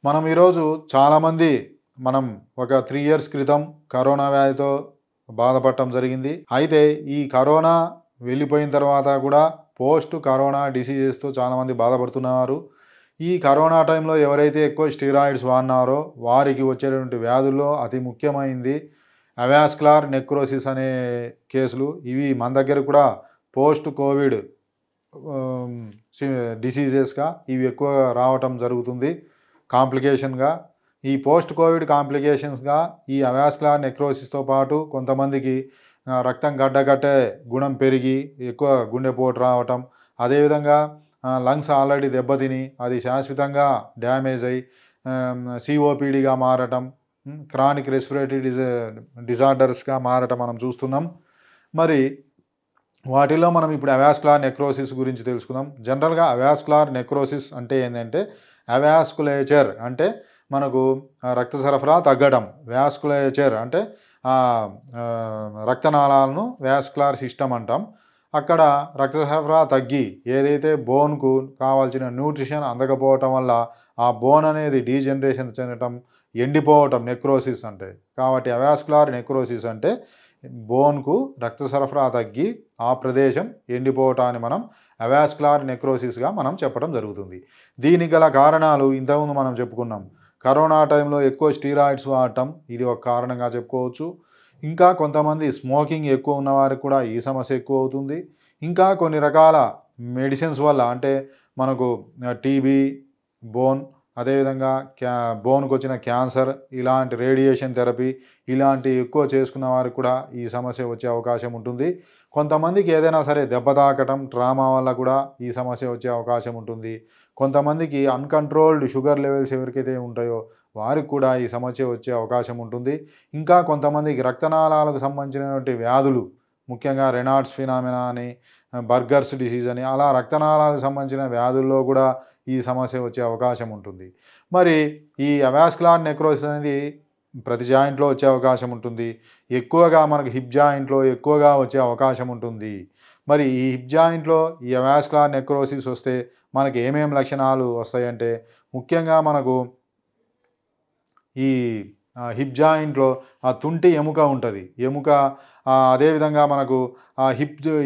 మనం ఈరోజు చాలామంది మనం ఒక 3 ఇయర్స్ క్రితం కరోనా వ్యాధితో బాధపడటం జరిగింది. అయితే ఈ కరోనా వెళ్ళిపోయిన తర్వాత కూడా పోస్ట్ కరోనా డిసీజెస్‌తో చాలామంది బాధపడుతున్నారు. ఈ కరోనా టైంలో ఎవరైతే ఎక్కువ స్టెరాయిడ్స్ వాడినారో వారికి వచ్చేటువంటి వ్యాధుల్లో అతి ముఖ్యమైనది అవాస్కులర్ నెక్రోసిస్ అనే కేసులు. ఇవి మన దగ్గర కూడా పోస్ట్ కోవిడ్ ఆహ్, సి డిసీజెస్‌గా ఇవి ఎక్కువ రావటం జరుగుతుంది. కాంప్లికేషన్‌గా. ఈ పోస్ట్ కోవిడ్ కాంప్లికేషన్స్‌గా ఈ అవాస్కులర్ నెక్రోసిస్‌తో పాటు కొంతమందికి రక్తం గడ్డకట్టే గుణం పెరిగి ఎక్కువ గుండెపోటు రావటం, అదేవిధంగా లంగ్స్ ఆల్రెడీ దెబ్బతిని అది శాశ్వతంగా డ్యామేజ్ అయ్యి సీఓపీడీగా మారటం, క్రానిక్ రెస్పిరేటరీ డిజార్డర్స్‌గా మారటం మనం చూస్తున్నాం. మరి వాటిలో మనం ఇప్పుడు అవాస్కులర్ నెక్రోసిస్ గురించి తెలుసుకుందాం. జనరల్‌గా అవాస్కులర్ నెక్రోసిస్ అంటే ఏందంటే, అవాస్కులేచర్ అంటే మనకు రక్త సరఫరా తగ్గడం. వాస్కులేచర్ అంటే రక్తనాళాలను వాస్కులర్ సిస్టమ్ అంటాం. అక్కడ రక్త సరఫరా తగ్గి ఏదైతే బోన్‌కు కావాల్సిన న్యూట్రిషన్ అందకపోవటం వల్ల ఆ బోన్ అనేది డీజనరేషన్ చెందటం, ఎండిపోవటం నెక్రోసిస్ అంటే. కాబట్టి అవాస్కులర్ నెక్రోసిస్ అంటే బోన్‌కు రక్త సరఫరా తగ్గి ఆ ప్రదేశం ఎండిపోవటాన్ని మనం అవాస్కులర్ నెక్రోసిస్‌గా మనం చెప్పడం జరుగుతుంది. దీనికి గల కారణాలు ఇంతకుముందు మనం చెప్పుకున్నాం. కరోనా టైంలో ఎక్కువ స్టెరాయిడ్స్ వాడటం ఇది ఒక కారణంగా చెప్పుకోవచ్చు. ఇంకా కొంతమంది స్మోకింగ్ ఎక్కువ ఉన్నవారికి కూడా ఈ సమస్య ఎక్కువ అవుతుంది. ఇంకా కొన్ని రకాల మెడిసిన్స్ వల్ల అంటే మనకు టీబీ, బోన్, అదేవిధంగా బోన్‌కి వచ్చిన క్యాన్సర్, ఇలాంటి రేడియేషన్ థెరపీ ఇలాంటివి ఎక్కువ చేసుకున్న వారికి కూడా ఈ సమస్య వచ్చే అవకాశం ఉంటుంది. కొంతమందికి ఏదైనా సరే దెబ్బ తాకటం, ట్రామా వల్ల కూడా ఈ సమస్య వచ్చే అవకాశం ఉంటుంది. కొంతమందికి అన్‌కంట్రోల్డ్ షుగర్ లెవెల్స్ ఎవరికైతే ఉంటాయో వారికి కూడా ఈ సమస్య వచ్చే అవకాశం ఉంటుంది. ఇంకా కొంతమందికి రక్తనాళాలకు సంబంధించినటువంటి వ్యాధులు, ముఖ్యంగా రేనాల్డ్స్ ఫినామినా అని, బర్గర్స్ డిసీజ్ అని అలా రక్తనాళాలకు సంబంధించిన వ్యాధుల్లో కూడా ఈ సమస్య వచ్చే అవకాశం ఉంటుంది. మరి ఈ అవాస్కులర్ నెక్రోసిస్ అనేది ప్రతి జాయింట్‌లో వచ్చే అవకాశం ఉంటుంది. ఎక్కువగా మనకు హిప్ జాయింట్‌లో ఎక్కువగా వచ్చే అవకాశం ఉంటుంది. మరి ఈ హిప్ జాయింట్‌లో ఈ అవాస్కులర్ నెక్రోసిస్ వస్తే మనకి ఏమేం లక్షణాలు వస్తాయంటే, ముఖ్యంగా మనకు ఈ హిప్ జాయింట్‌లో ఆ తుంటి ఎముక ఉంటది. ఎముక అదేవిధంగా మనకు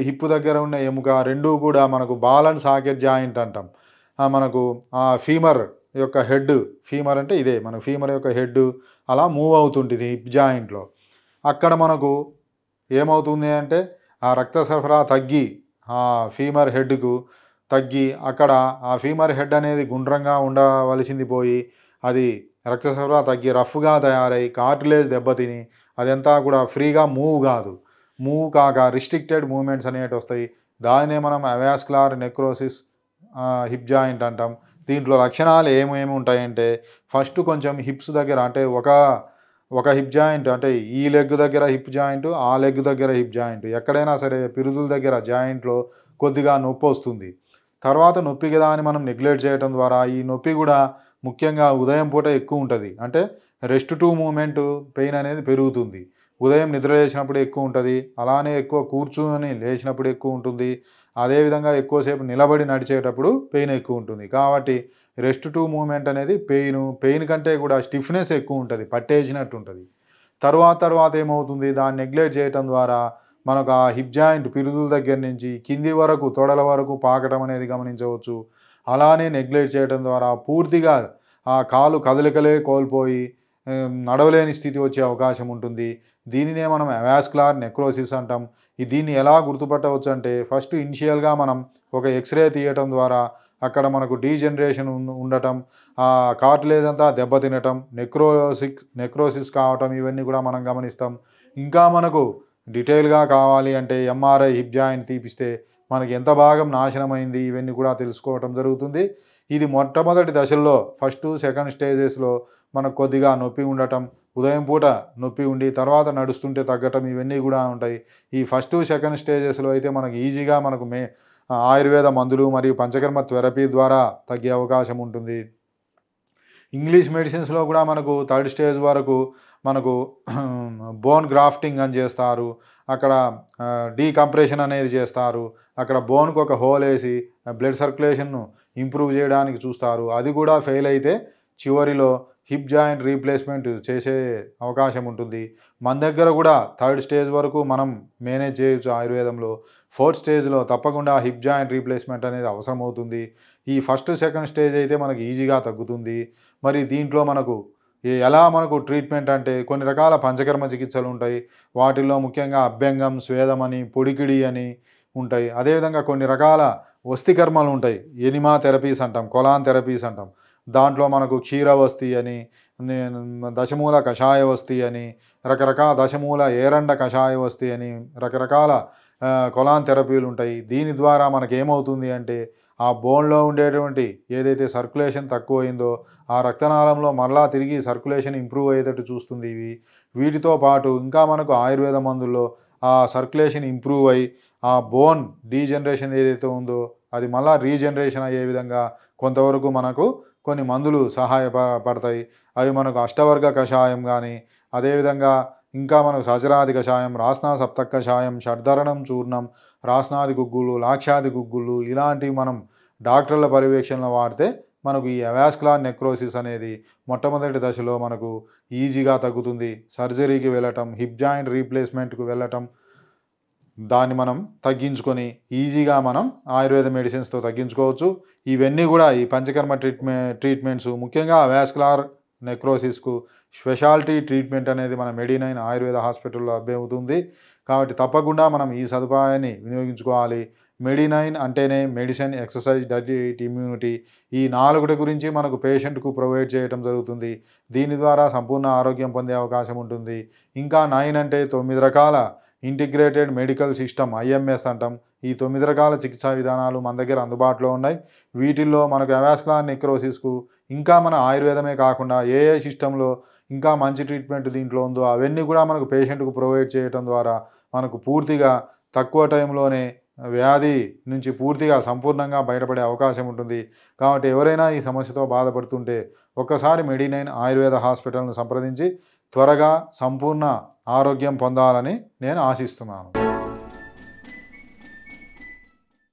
హిప్ దగ్గర ఉన్న ఎముక రెండూ కూడా మనకు బాల్ అండ్ సాకెట్ జాయింట్ అంటాం. మనకు ఫీమర్ యొక్క హెడ్, ఫీమర్ అంటే ఇదే మన ఫీమర్ యొక్క హెడ్ అలా మూవ్ అవుతుంటది హిప్ జాయింట్‌లో. అక్కడ మనకు ఏమవుతుంది అంటే ఆ రక్త సరఫరా తగ్గి ఫీమర్ హెడ్‌కు తగ్గి అక్కడ ఆ ఫీమర్ హెడ్ అనేది గుండ్రంగా ఉండవలసింది పోయి అది రక్త సరఫరా తగ్గి రఫ్‌గా తయారై కార్టిలేజ్ దెబ్బతిని అదంతా కూడా ఫ్రీగా మూవ్ కాదు. మూవ్ కాక రిస్ట్రిక్టెడ్ మూవ్‌మెంట్స్ అనేటివొస్తాయి. దాన్నే మనం అవాస్కులర్ నెక్రోసిస్ హిప్ జాయింట్ అంటాం. దీంట్లో లక్షణాలు ఏమేమి ఉంటాయంటే, ఫస్ట్ కొంచెం హిప్స్ దగ్గర అంటే ఒక హిప్ జాయింట్ అంటే ఈ లెగ్ దగ్గర హిప్ జాయింట్, ఆ లెగ్ దగ్గర హిప్ జాయింట్ ఎక్కడైనా సరే పిరుదుల దగ్గర జాయింట్‌లో కొద్దిగా నొప్పొస్తుంది. తర్వాత నొప్పి కదా అని మనం నెగ్లెక్ట్ చేయడం ద్వారా ఈ నొప్పి కూడా ముఖ్యంగా ఉదయం పూట ఎక్కువ ఉంటది. అంటే రెస్ట్ టు మూవ్‌మెంట్ పెయిన్ అనేది పెరుగుతుంది. ఉదయం నిద్ర లేచినప్పుడు ఎక్కువ ఉంటది. అలానే ఎక్కువ కూర్చొని లేచినప్పుడు ఎక్కువ ఉంటుంది. అదేవిధంగా ఎక్కువసేపు నిలబడి నడిచేటప్పుడు పెయిన్ ఎక్కువ ఉంటుంది. కాబట్టి రెస్ట్ టు మూవ్‌మెంట్ అనేది పెయిన్ కంటే కూడా స్టిఫ్‌నెస్ ఎక్కువ ఉంటది. పట్టేసినట్టు ఉంటది. తర్వాత ఏమవుతుంది, దాన్ని నెగ్లెక్ట్ చేయటం ద్వారా మనకు ఆ హిప్ జాయింట్ పిరుదుల దగ్గర నుంచి కింది వరకు తొడల వరకు పాకటం అనేది గమనించవచ్చు. అలానే నెగ్లెక్ట్ చేయడం ద్వారా పూర్తిగా ఆ కాలు కదలికలే కోల్పోయి నడవలేని స్థితి వచ్చే అవకాశం ఉంటుంది. దీనినే మనం అవాస్కులర్ నెక్రోసిస్ అంటాం. దీన్ని ఎలా గుర్తుపట్టవచ్చు అంటే ఫస్ట్ ఇనిషియల్‌గా మనం ఒక ఎక్స్‌రే తీయటం ద్వారా అక్కడ మనకు డీజనరేషన్ ఉండటం, కార్టిలేజ్ అంతా దెబ్బతినటం, నెక్రోసిస్ కావటం ఇవన్నీ కూడా మనం గమనిస్తాం. ఇంకా మనకు డీటెయిల్‌గా కావాలి అంటే ఎంఆర్ఐ హిప్ జాయింట్ తీపిస్తే మనకి ఎంత భాగం నాశనమైంది ఇవన్నీ కూడా తెలుసుకోవటం జరుగుతుంది. ఇది మొట్టమొదటి దశల్లో ఫస్ట్, సెకండ్ స్టేజెస్‌లో మనకు కొద్దిగా నొప్పి ఉండటం, ఉదయం పూట నొప్పి ఉండి తర్వాత నడుస్తుంటే తగ్గటం ఇవన్నీ కూడా ఉంటాయి. ఈ ఫస్ట్, సెకండ్ స్టేజెస్‌లో అయితే మనకు ఈజీగా మనకు ఆయుర్వేద మందులు మరియు పంచకర్మ థెరపీ ద్వారా తగ్గే అవకాశం ఉంటుంది. ఇంగ్లీష్ మెడిసిన్స్‌లో కూడా మనకు థర్డ్ స్టేజ్ వరకు మనకు బోన్ గ్రాఫ్టింగ్ అని చేస్తారు. అక్కడ డీకంప్రెషన్ అనేది చేస్తారు. అక్కడ బోన్‌కి ఒక హోల్ ఏసి బ్లడ్ సర్క్యులేషన్‌ను ఇంప్రూవ్ చేయడానికి చూస్తారు. అది కూడా ఫెయిల్ అయితే చివరిలో హిప్ జాయింట్ రీప్లేస్మెంట్ చేసే అవకాశం ఉంటుంది. మన దగ్గర కూడా 3rd స్టేజ్ వరకు మనం మేనేజ్ చేయొచ్చు ఆయుర్వేదంలో. 4th స్టేజ్‌లో తప్పకుండా హిప్ జాయింట్ రీప్లేస్మెంట్ అనేది అవసరమవుతుంది. ఈ ఫస్ట్, సెకండ్ స్టేజ్ అయితే మనకు ఈజీగా తగ్గుతుంది. మరి దీంట్లో మనకు ఎలా మనకు ట్రీట్మెంట్ అంటే కొన్ని రకాల పంచకర్మ చికిత్సలు ఉంటాయి. వాటిల్లో ముఖ్యంగా అభ్యంగం, స్వేదం అని, పొడికిడి అని ఉంటాయి. అదేవిధంగా కొన్ని రకాల వస్తికర్మలు ఉంటాయి. ఎనిమా థెరపీస్ అంటాం, కొలాన్ థెరపీస్ అంటాం. దాంట్లో మనకు క్షీరవస్తి అని, దశమూల కషాయ వస్తి అని, రకరకాల దశమూల ఏరండ కషాయ వస్తి అని రకరకాల కొలాన్ థెరపీలు ఉంటాయి. దీని ద్వారా మనకేమవుతుంది అంటే ఆ బోన్‌లో ఉండేటువంటి ఏదైతే సర్క్యులేషన్ తక్కువయిందో ఆ రక్తనాళంలో మరలా తిరిగి సర్క్యులేషన్ ఇంప్రూవ్ అయ్యేటట్టు చూస్తుంది ఇవి. వీటితో పాటు ఇంకా మనకు ఆయుర్వేద మందుల్లో ఆ సర్క్యులేషన్ ఇంప్రూవ్ అయ్యి ఆ బోన్ డీజనరేషన్ ఏదైతే ఉందో అది మళ్ళా రీజనరేషన్ అయ్యే విధంగా కొంతవరకు మనకు కొన్ని మందులు పడతాయి. అవి మనకు అష్టవర్గ కషాయం గానీ, అదేవిధంగా ఇంకా మనకు సజరాది కషాయం, రాస్నా సప్తక కషాయం, షడ్ధరణం చూర్ణం, రాస్నాది గుగ్గులు, లాక్షాది గుగ్గులు ఇలాంటివి మనం డాక్టర్ల పర్యవేక్షణలో వాడితే మనకు ఈ అవాస్కులార్ నెక్రోసిస్ అనేది మొట్టమొదటి దశలో మనకు ఈజీగా తగ్గుతుంది. సర్జరీకి వెళ్ళటం, హిప్ జాయింట్ రీప్లేస్మెంట్‌కి వెళ్ళటం, దాన్ని మనం తగ్గించుకొని ఈజీగా మనం ఆయుర్వేద మెడిసిన్స్‌తో తగ్గించుకోవచ్చు. ఇవన్నీ కూడా ఈ పంచకర్మ ట్రీట్మెంట్స్ ముఖ్యంగా అవాస్కులార్ నెక్రోసిస్‌కు స్పెషాలిటీ ట్రీట్మెంట్ అనేది మన మెడి9 ఆయుర్వేద హాస్పిటల్‌లో లభ్యమవుతుంది. కాబట్టి తప్పకుండా మనం ఈ సదుపాయాన్ని వినియోగించుకోవాలి. మెడి9 అంటేనే మెడిసిన్, ఎక్సర్సైజ్, డైట్, ఇమ్యూనిటీ ఈ 4 గురించి మనకు పేషెంట్‌కు ప్రొవైడ్ చేయటం జరుగుతుంది. దీని ద్వారా సంపూర్ణ ఆరోగ్యం పొందే అవకాశం ఉంటుంది. ఇంకా 9 అంటే 9 రకాల ఇంటిగ్రేటెడ్ మెడికల్ సిస్టమ్ ఐఎంఎస్ అంటాం. ఈ 9 రకాల చికిత్సా విధానాలు మన దగ్గర అందుబాటులో ఉన్నాయి. వీటిల్లో మనకు అవాస్కులార్ నెక్రోసిస్‌కు ఇంకా మన ఆయుర్వేదమే కాకుండా ఏ సిస్టంలో ఇంకా మంచి ట్రీట్మెంట్ దీంట్లో ఉందో అవన్నీ కూడా మనకు పేషెంట్‌కు ప్రొవైడ్ చేయటం ద్వారా మనకు పూర్తిగా తక్కువ టైంలోనే వ్యాధి నుంచి పూర్తిగా సంపూర్ణంగా బయటపడే అవకాశం ఉంటుంది. కాబట్టి ఎవరైనా ఈ సమస్యతో బాధపడుతుంటే ఒక్కసారి మెడి9 ఆయుర్వేద హాస్పిటల్‌ను సంప్రదించి త్వరగా సంపూర్ణ ఆరోగ్యం పొందాలని నేను ఆశిస్తున్నాను.